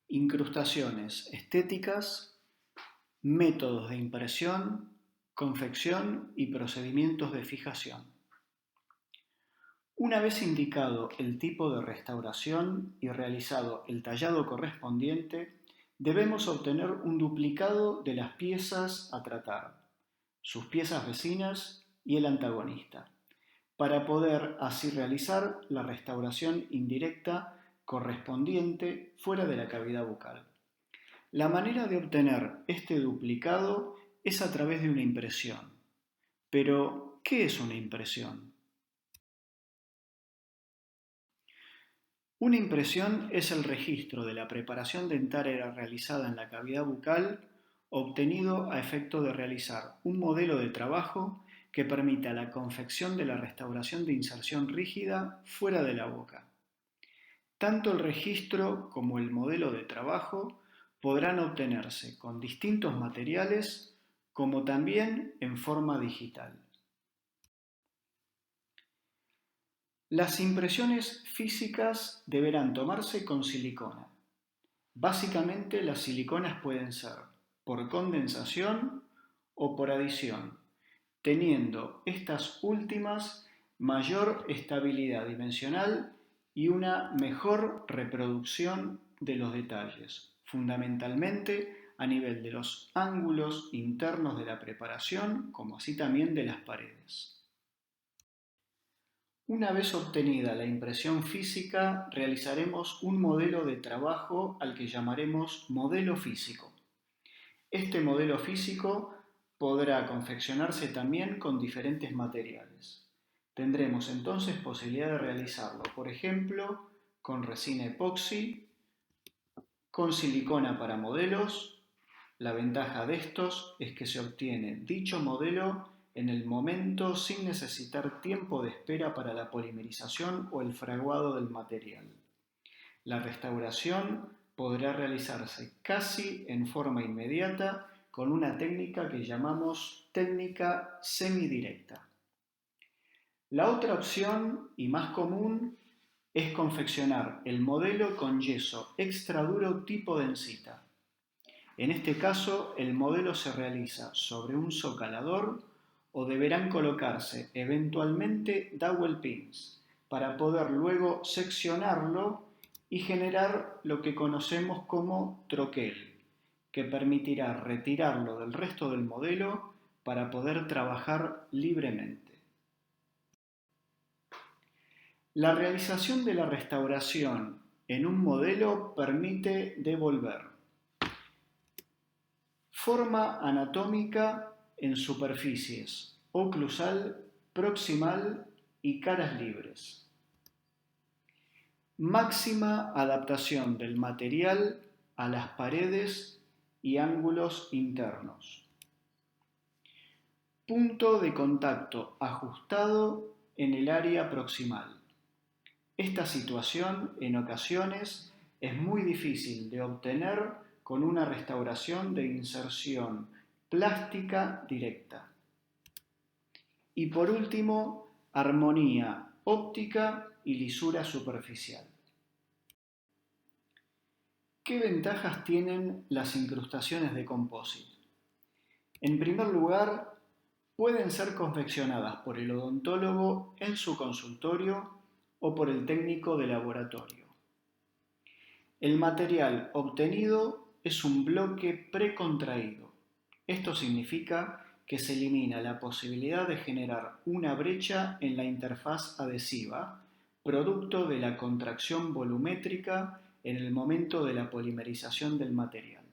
incrustaciones estéticas, métodos de impresión, confección y procedimientos de fijación. Una vez indicado el tipo de restauración y realizado el tallado correspondiente, debemos obtener un duplicado de las piezas a tratar, sus piezas vecinas y el antagonista, para poder así realizar la restauración indirecta correspondiente fuera de la cavidad bucal. La manera de obtener este duplicado es a través de una impresión. Pero, ¿qué es una impresión? Una impresión es el registro de la preparación dentaria realizada en la cavidad bucal obtenido a efecto de realizar un modelo de trabajo que permita la confección de la restauración de inserción rígida fuera de la boca. Tanto el registro como el modelo de trabajo podrán obtenerse con distintos materiales como también en forma digital. Las impresiones físicas deberán tomarse con silicona. Básicamente las siliconas pueden ser por condensación o por adición, teniendo estas últimas mayor estabilidad dimensional y una mejor reproducción de los detalles, fundamentalmente a nivel de los ángulos internos de la preparación, como así también de las paredes. Una vez obtenida la impresión física, realizaremos un modelo de trabajo al que llamaremos modelo físico. Este modelo físico podrá confeccionarse también con diferentes materiales. Tendremos entonces posibilidad de realizarlo, por ejemplo, con resina epoxi, con silicona para modelos. La ventaja de estos es que se obtiene dicho modelo en el momento sin necesitar tiempo de espera para la polimerización o el fraguado del material. La restauración podrá realizarse casi en forma inmediata con una técnica que llamamos técnica semidirecta. La otra opción y más común es confeccionar el modelo con yeso extra duro tipo densita. En este caso, el modelo se realiza sobre un socalador o deberán colocarse eventualmente dowel pins para poder luego seccionarlo y generar lo que conocemos como troquel, que permitirá retirarlo del resto del modelo para poder trabajar libremente. La realización de la restauración en un modelo permite devolver forma anatómica en superficies oclusal, proximal y caras libres. Máxima adaptación del material a las paredes y ángulos internos. Punto de contacto ajustado en el área proximal. Esta situación en ocasiones es muy difícil de obtener con una restauración de inserción plástica directa. Y por último, armonía óptica y lisura superficial. ¿Qué ventajas tienen las incrustaciones de composite? En primer lugar, pueden ser confeccionadas por el odontólogo en su consultorio o por el técnico de laboratorio. El material obtenido es un bloque precontraído. Esto significa que se elimina la posibilidad de generar una brecha en la interfaz adhesiva, producto de la contracción volumétrica en el momento de la polimerización del material.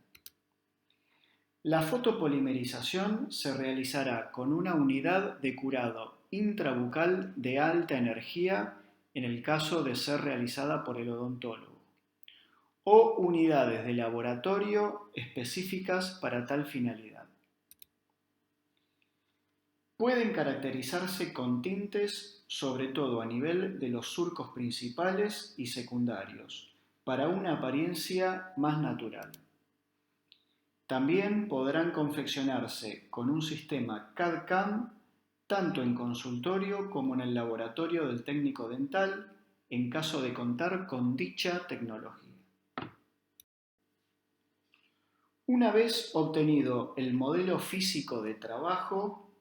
La fotopolimerización se realizará con una unidad de curado intrabucal de alta energía en el caso de ser realizada por el odontólogo, o unidades de laboratorio específicas para tal finalidad. Pueden caracterizarse con tintes sobre todo a nivel de los surcos principales y secundarios, para una apariencia más natural. También podrán confeccionarse con un sistema CAD/CAM tanto en consultorio como en el laboratorio del técnico dental en caso de contar con dicha tecnología. Una vez obtenido el modelo físico de trabajo,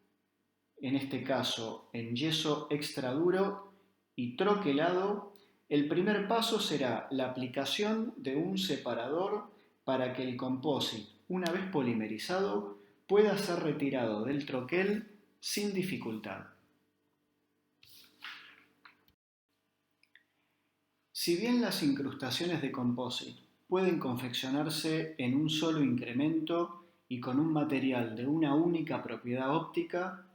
en este caso en yeso extra duro y troquelado, el primer paso será la aplicación de un separador para que el composite, una vez polimerizado, pueda ser retirado del troquel sin dificultad. Si bien las incrustaciones de composite pueden confeccionarse en un solo incremento y con un material de una única propiedad óptica,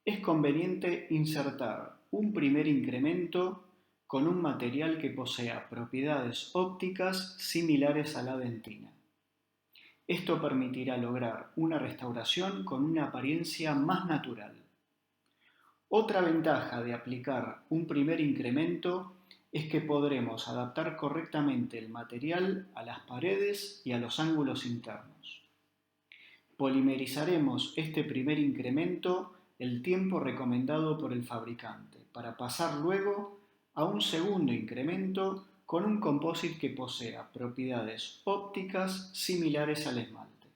es conveniente insertar un primer incremento con un material que posea propiedades ópticas similares a la dentina. Esto permitirá lograr una restauración con una apariencia más natural. Otra ventaja de aplicar un primer incremento es que podremos adaptar correctamente el material a las paredes y a los ángulos internos. Polimerizaremos este primer incremento el tiempo recomendado por el fabricante, para pasar luego a un segundo incremento con un composite que posea propiedades ópticas similares al esmalte.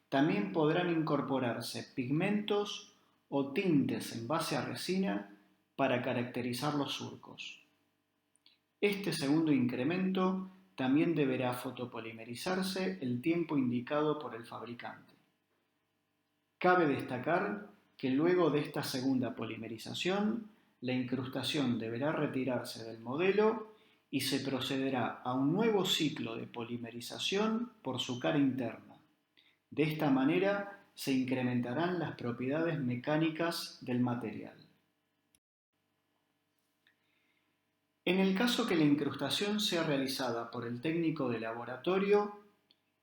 También podrán incorporarse pigmentos o tintes en base a resina para caracterizar los surcos. Este segundo incremento también deberá fotopolimerizarse el tiempo indicado por el fabricante. Cabe destacar que luego de esta segunda polimerización, la incrustación deberá retirarse del modelo y se procederá a un nuevo ciclo de polimerización por su cara interna. De esta manera se incrementarán las propiedades mecánicas del material. En el caso que la incrustación sea realizada por el técnico de laboratorio,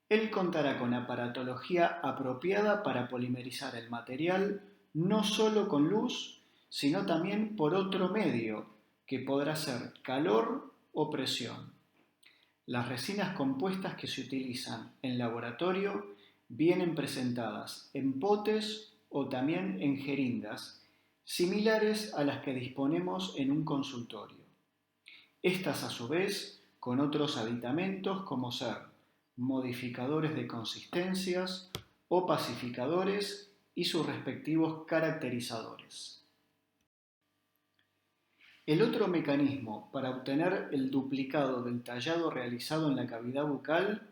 él contará con aparatología apropiada para polimerizar el material no solo con luz, sino también por otro medio, que podrá ser calor o presión. Las resinas compuestas que se utilizan en laboratorio vienen presentadas en potes o también en jeringas, similares a las que disponemos en un consultorio. Estas a su vez con otros aditamentos como ser modificadores de consistencias, opacificadores y sus respectivos caracterizadores. El otro mecanismo para obtener el duplicado del tallado realizado en la cavidad bucal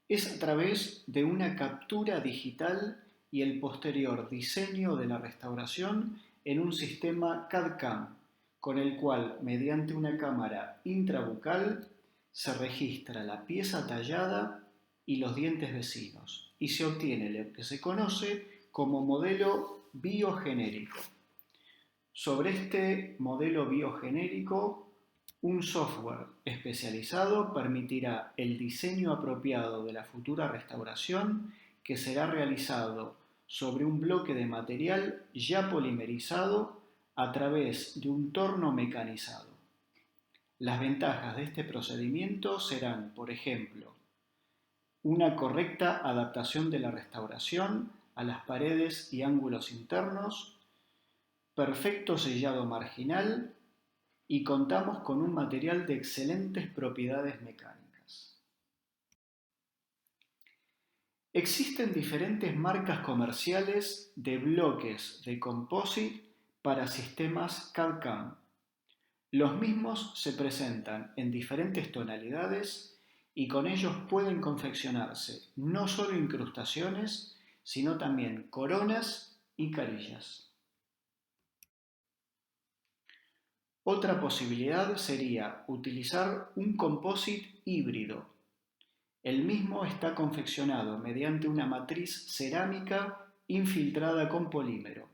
es a través de una captura digital y el posterior diseño de la restauración en un sistema CAD-CAM, con el cual, mediante una cámara intrabucal, se registra la pieza tallada y los dientes vecinos, y se obtiene lo que se conoce como modelo biogenérico. Sobre este modelo biogenérico, un software especializado permitirá el diseño apropiado de la futura restauración, que será realizado sobre un bloque de material ya polimerizado a través de un torno mecanizado. Las ventajas de este procedimiento serán, por ejemplo, una correcta adaptación de la restauración a las paredes y ángulos internos, perfecto sellado marginal y contamos con un material de excelentes propiedades mecánicas. Existen diferentes marcas comerciales de bloques de composite para sistemas CAD-CAM. Los mismos se presentan en diferentes tonalidades y con ellos pueden confeccionarse no solo incrustaciones, sino también coronas y carillas. Otra posibilidad sería utilizar un composite híbrido. El mismo está confeccionado mediante una matriz cerámica infiltrada con polímero.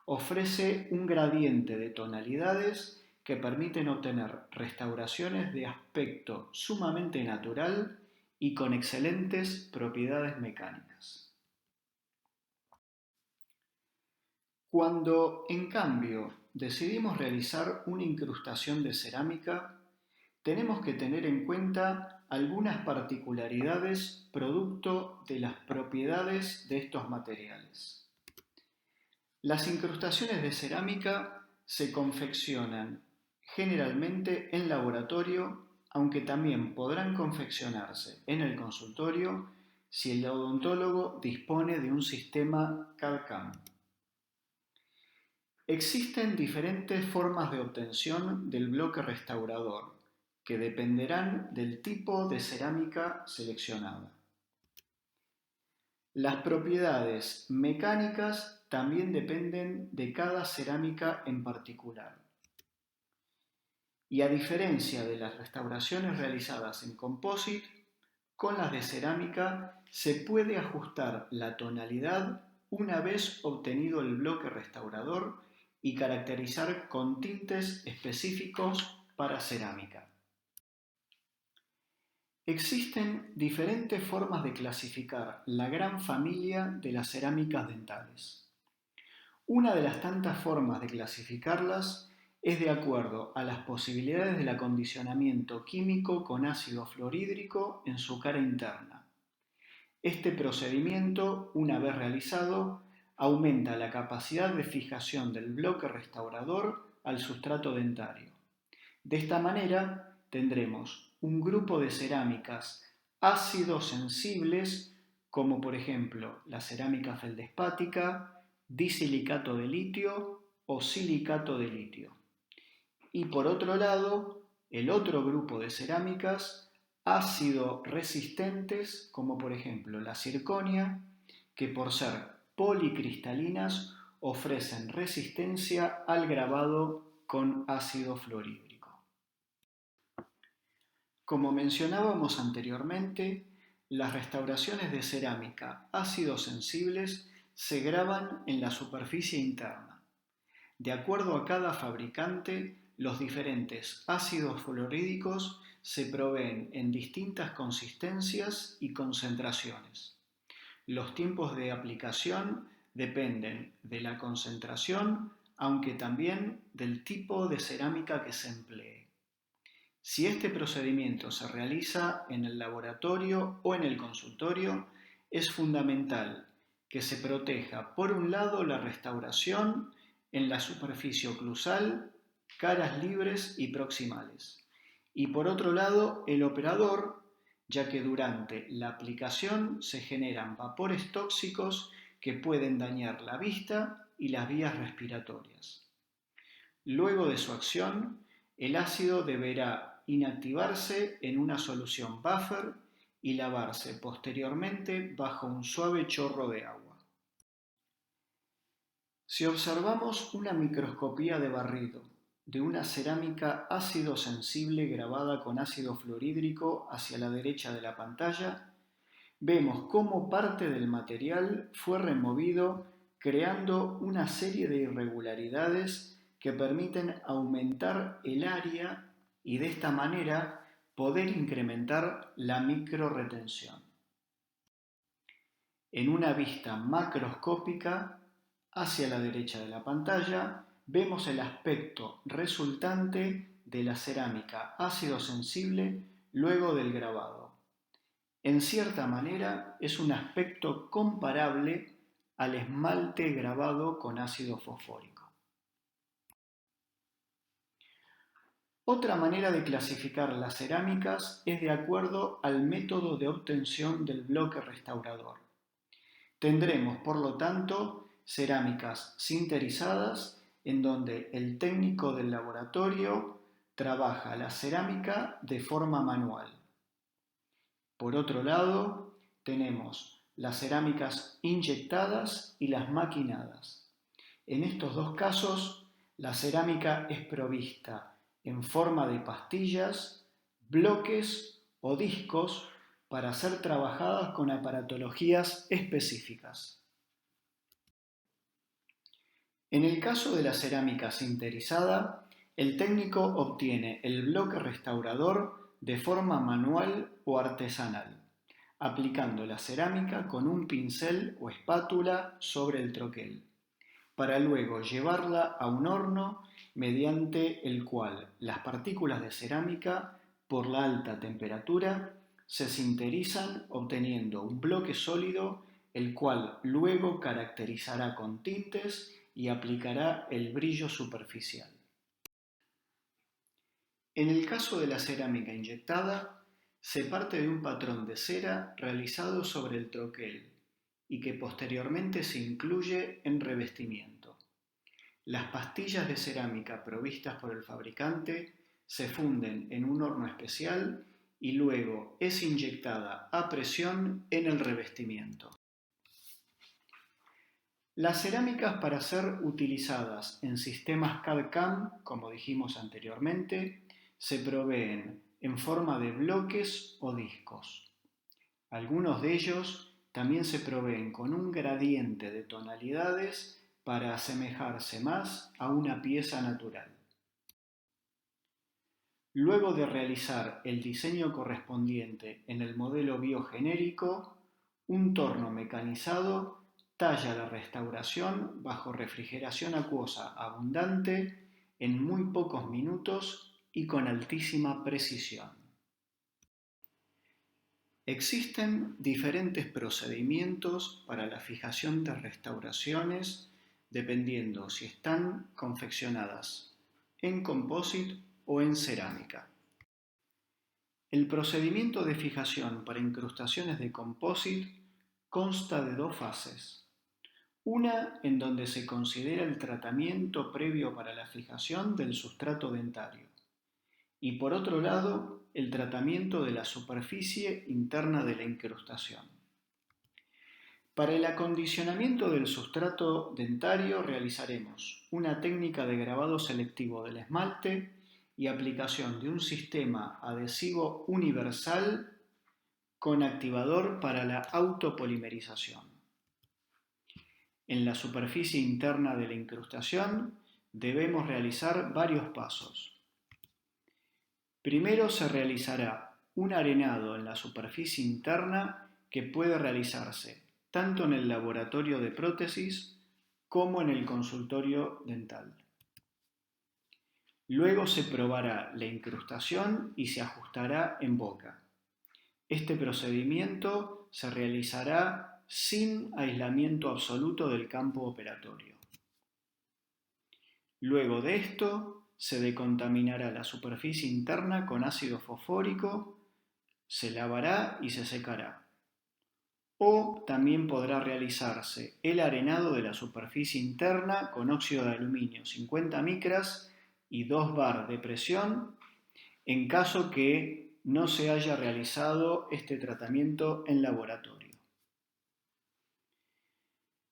Ofrece un gradiente de tonalidades que permiten obtener restauraciones de aspecto sumamente natural y con excelentes propiedades mecánicas. Cuando, en cambio, decidimos realizar una incrustación de cerámica, tenemos que tener en cuenta algunas particularidades producto de las propiedades de estos materiales. Las incrustaciones de cerámica se confeccionan generalmente en laboratorio, aunque también podrán confeccionarse en el consultorio si el odontólogo dispone de un sistema CAD/CAM. Existen diferentes formas de obtención del bloque restaurador, que dependerán del tipo de cerámica seleccionada. Las propiedades mecánicas también dependen de cada cerámica en particular. Y a diferencia de las restauraciones realizadas en composite, con las de cerámica se puede ajustar la tonalidad una vez obtenido el bloque restaurador y caracterizar con tintes específicos para cerámica. Existen diferentes formas de clasificar la gran familia de las cerámicas dentales. Una de las tantas formas de clasificarlas es de acuerdo a las posibilidades del acondicionamiento químico con ácido fluorhídrico en su cara interna. Este procedimiento, una vez realizado, aumenta la capacidad de fijación del bloque restaurador al sustrato dentario. De esta manera tendremos un grupo de cerámicas ácido sensibles, como por ejemplo la cerámica feldespática, disilicato de litio o silicato de litio. Y por otro lado, el otro grupo de cerámicas ácido resistentes, como por ejemplo la zirconia, que por ser policristalinas ofrecen resistencia al grabado con ácido fluorhídrico. Como mencionábamos anteriormente, las restauraciones de cerámica ácido sensibles se graban en la superficie interna. De acuerdo a cada fabricante, los diferentes ácidos fluorhídricos se proveen en distintas consistencias y concentraciones. Los tiempos de aplicación dependen de la concentración, aunque también del tipo de cerámica que se emplee. Si este procedimiento se realiza en el laboratorio o en el consultorio, es fundamental que se proteja por un lado la restauración en la superficie oclusal, caras libres y proximales, y por otro lado el operador, ya que durante la aplicación se generan vapores tóxicos que pueden dañar la vista y las vías respiratorias. Luego de su acción, el ácido deberá inactivarse en una solución buffer y lavarse posteriormente bajo un suave chorro de agua. Si observamos una microscopía de barrido de una cerámica ácido sensible grabada con ácido fluorhídrico hacia la derecha de la pantalla, vemos cómo parte del material fue removido creando una serie de irregularidades que permiten aumentar el área y de esta manera poder incrementar la microrretención. En una vista macroscópica, hacia la derecha de la pantalla, vemos el aspecto resultante de la cerámica ácido sensible luego del grabado. En cierta manera es un aspecto comparable al esmalte grabado con ácido fosfórico. Otra manera de clasificar las cerámicas es de acuerdo al método de obtención del bloque restaurador. Tendremos, por lo tanto, cerámicas sinterizadas, en donde el técnico del laboratorio trabaja la cerámica de forma manual. Por otro lado, tenemos las cerámicas inyectadas y las maquinadas. En estos dos casos, la cerámica es provista en forma de pastillas, bloques o discos para ser trabajadas con aparatologías específicas. En el caso de la cerámica sinterizada, el técnico obtiene el bloque restaurador de forma manual o artesanal, aplicando la cerámica con un pincel o espátula sobre el troquel, para luego llevarla a un horno mediante el cual las partículas de cerámica, por la alta temperatura, se sinterizan obteniendo un bloque sólido, el cual luego caracterizará con tintes y aplicará el brillo superficial. En el caso de la cerámica inyectada, Se parte de un patrón de cera realizado sobre el troquel y que posteriormente se incluye en revestimiento. Las pastillas de cerámica provistas por el fabricante se funden en un horno especial y luego es inyectada a presión en el revestimiento. Las cerámicas para ser utilizadas en sistemas CAD/CAM, como dijimos anteriormente, se proveen en forma de bloques o discos. Algunos de ellos también se proveen con un gradiente de tonalidades para asemejarse más a una pieza natural. Luego de realizar el diseño correspondiente en el modelo biogenérico, un torno mecanizado talla la restauración bajo refrigeración acuosa abundante en muy pocos minutos y con altísima precisión. Existen diferentes procedimientos para la fijación de restauraciones dependiendo si están confeccionadas en composite o en cerámica. El procedimiento de fijación para incrustaciones de composite consta de dos fases. Una en donde se considera el tratamiento previo para la fijación del sustrato dentario y por otro lado el tratamiento de la superficie interna de la incrustación. Para el acondicionamiento del sustrato dentario realizaremos una técnica de grabado selectivo del esmalte y aplicación de un sistema adhesivo universal con activador para la autopolimerización. En la superficie interna de la incrustación debemos realizar varios pasos. Primero se realizará un arenado en la superficie interna que puede realizarse tanto en el laboratorio de prótesis como en el consultorio dental. Luego se probará la incrustación y se ajustará en boca. Este procedimiento se realizará sin aislamiento absoluto del campo operatorio. Luego de esto, se decontaminará la superficie interna con ácido fosfórico, se lavará y se secará. O también podrá realizarse el arenado de la superficie interna con óxido de aluminio 50 micras y 2 bar de presión en caso que no se haya realizado este tratamiento en laboratorio.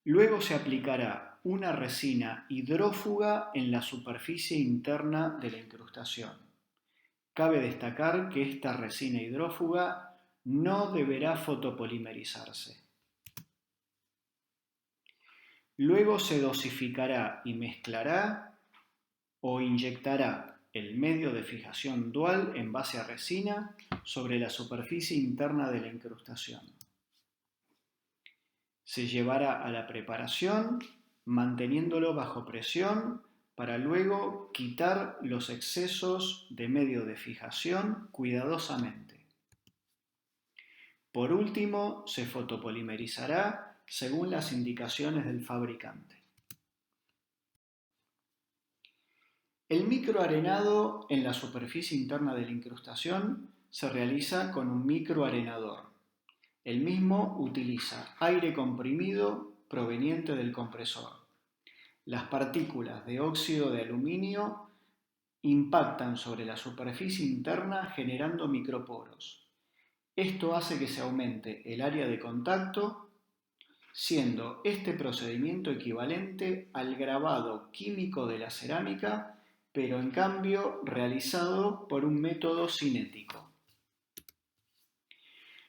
Luego se aplicará una resina hidrófuga en la superficie interna de la incrustación. Cabe destacar que esta resina hidrófuga no deberá fotopolimerizarse. Luego se dosificará y mezclará o inyectará el medio de fijación dual en base a resina sobre la superficie interna de la incrustación. Se llevará a la preparación manteniéndolo bajo presión para luego quitar los excesos de medio de fijación cuidadosamente. Por último, se fotopolimerizará según las indicaciones del fabricante. El microarenado en la superficie interna de la incrustación se realiza con un microarenador. El mismo utiliza aire comprimido proveniente del compresor. Las partículas de óxido de aluminio impactan sobre la superficie interna generando microporos. Esto hace que se aumente el área de contacto, siendo este procedimiento equivalente al grabado químico de la cerámica, pero en cambio realizado por un método cinético.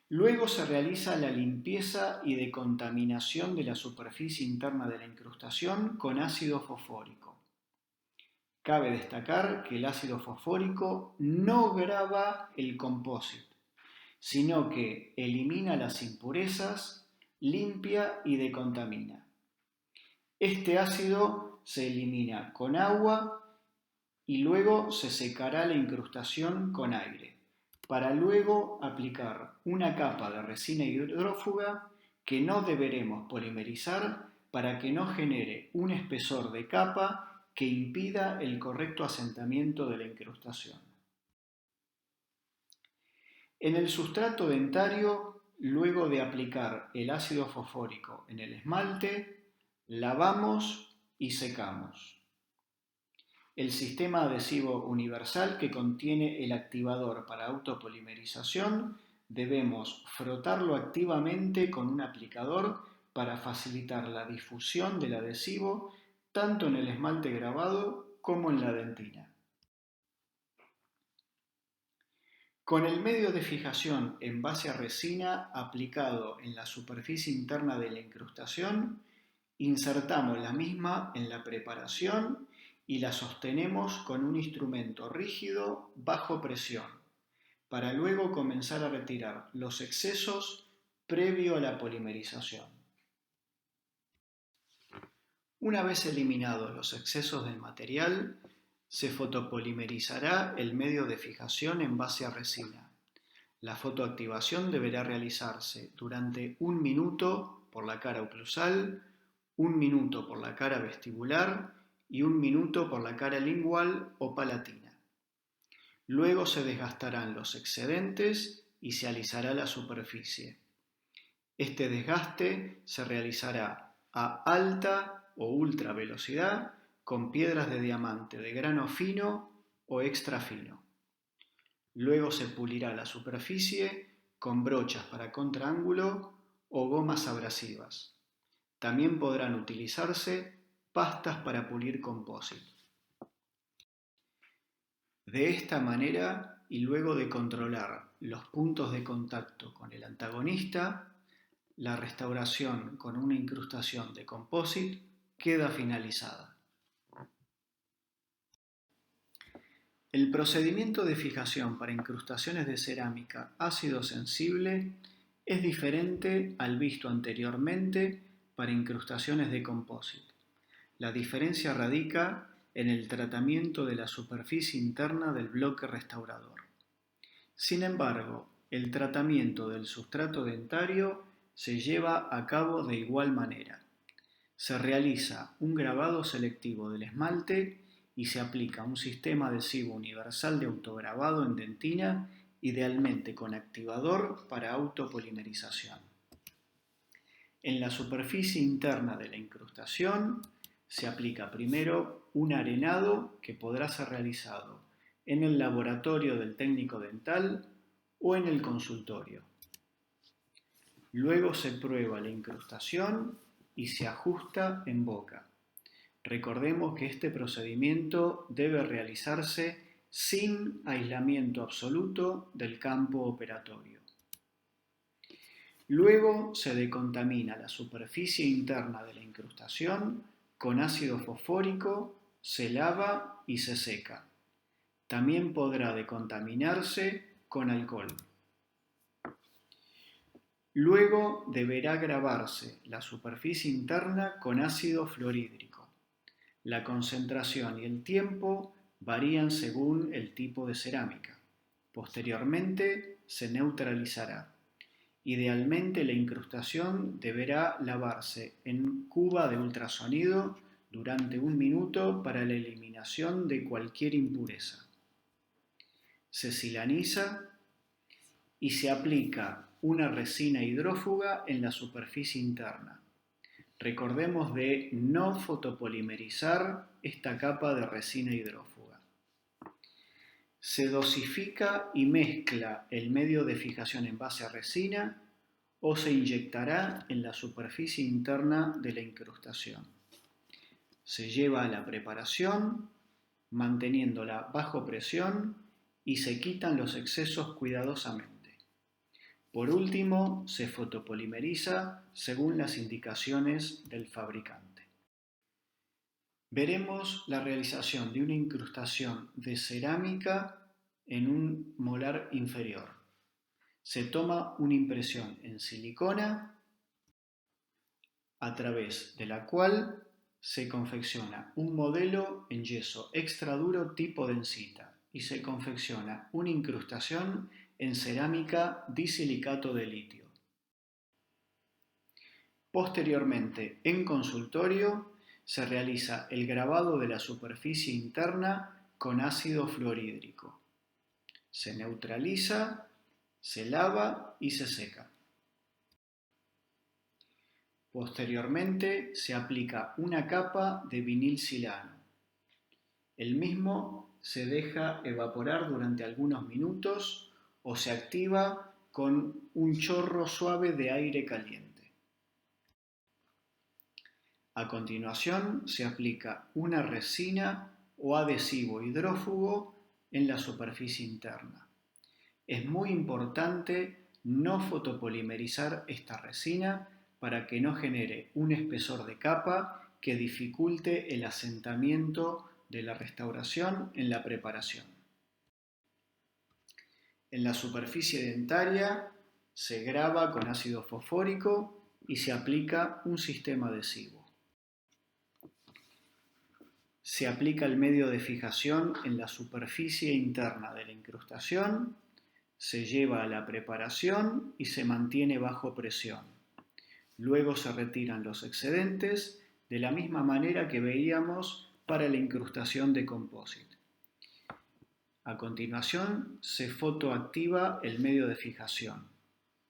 Luego se realiza la limpieza y decontaminación de la superficie interna de la incrustación con ácido fosfórico. Cabe destacar que el ácido fosfórico no graba el composite, sino que elimina las impurezas, limpia y decontamina. Este ácido se elimina con agua y luego se secará la incrustación con aire, para luego aplicar una capa de resina hidrófuga que no deberemos polimerizar para que no genere un espesor de capa que impida el correcto asentamiento de la incrustación. En el sustrato dentario, luego de aplicar el ácido fosfórico en el esmalte, lavamos y secamos. El sistema adhesivo universal que contiene el activador para autopolimerización debemos frotarlo activamente con un aplicador para facilitar la difusión del adhesivo tanto en el esmalte grabado como en la dentina. Con el medio de fijación en base a resina aplicado en la superficie interna de la incrustación, insertamos la misma en la preparación y la sostenemos con un instrumento rígido bajo presión, para luego comenzar a retirar los excesos previo a la polimerización. Una vez eliminados los excesos del material, se fotopolimerizará el medio de fijación en base a resina. La fotoactivación deberá realizarse durante 1 minuto por la cara oclusal, 1 minuto por la cara vestibular y 1 minuto por la cara lingual o palatina. Luego se desgastarán los excedentes y se alisará la superficie. Este desgaste se realizará a alta o ultra velocidad con piedras de diamante de grano fino o extra fino. Luego se pulirá la superficie con brochas para contraángulo o gomas abrasivas. También podrán utilizarse pastas para pulir composite. De esta manera, y luego de controlar los puntos de contacto con el antagonista, la restauración con una incrustación de composite queda finalizada. El procedimiento de fijación para incrustaciones de cerámica ácido sensible es diferente al visto anteriormente para incrustaciones de composite. La diferencia radica en el tratamiento de la superficie interna del bloque restaurador. Sin embargo, el tratamiento del sustrato dentario se lleva a cabo de igual manera. Se realiza un grabado selectivo del esmalte y se aplica un sistema adhesivo universal de autograbado en dentina, idealmente con activador para autopolimerización. En la superficie interna de la incrustación se aplica primero un arenado que podrá ser realizado en el laboratorio del técnico dental o en el consultorio. Luego se prueba la incrustación y se ajusta en boca. Recordemos que este procedimiento debe realizarse sin aislamiento absoluto del campo operatorio. Luego se decontamina la superficie interna de la incrustación con ácido fosfórico, se lava y se seca. También podrá decontaminarse con alcohol. Luego deberá grabarse la superficie interna con ácido fluorhídrico. La concentración y el tiempo varían según el tipo de cerámica. Posteriormente se neutralizará. Idealmente la incrustación deberá lavarse en cuba de ultrasonido durante 1 minuto para la eliminación de cualquier impureza. Se silaniza y se aplica una resina hidrófuga en la superficie interna. Recordemos de no fotopolimerizar esta capa de resina hidrófuga. Se dosifica y mezcla el medio de fijación en base a resina o se inyectará en la superficie interna de la incrustación. Se lleva a la preparación, manteniéndola bajo presión y se quitan los excesos cuidadosamente. Por último, se fotopolimeriza según las indicaciones del fabricante. Veremos la realización de una incrustación de cerámica en un molar inferior. Se toma una impresión en silicona a través de la cual se confecciona un modelo en yeso extra duro tipo densita y se confecciona una incrustación en cerámica disilicato de litio. Posteriormente, en consultorio, se realiza el grabado de la superficie interna con ácido fluorhídrico. Se neutraliza Se lava y se seca. Posteriormente se aplica una capa de vinil silano. El mismo se deja evaporar durante algunos minutos o se activa con un chorro suave de aire caliente. A continuación se aplica una resina o adhesivo hidrófugo en la superficie interna. Es muy importante no fotopolimerizar esta resina para que no genere un espesor de capa que dificulte el asentamiento de la restauración en la preparación. En la superficie dentaria se graba con ácido fosfórico y se aplica un sistema adhesivo. Se aplica el medio de fijación en la superficie interna de la incrustación, se lleva a la preparación y se mantiene bajo presión. Luego se retiran los excedentes de la misma manera que veíamos para la incrustación de composite. A continuación se fotoactiva el medio de fijación.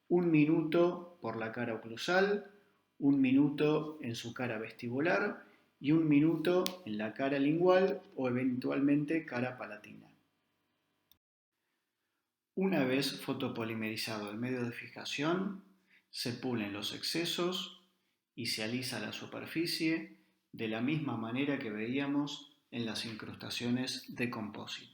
1 minuto por la cara oclusal, 1 minuto en su cara vestibular y 1 minuto en la cara lingual o eventualmente cara palatina. Una vez fotopolimerizado el medio de fijación, se pulen los excesos y se alisa la superficie de la misma manera que veíamos en las incrustaciones de composite.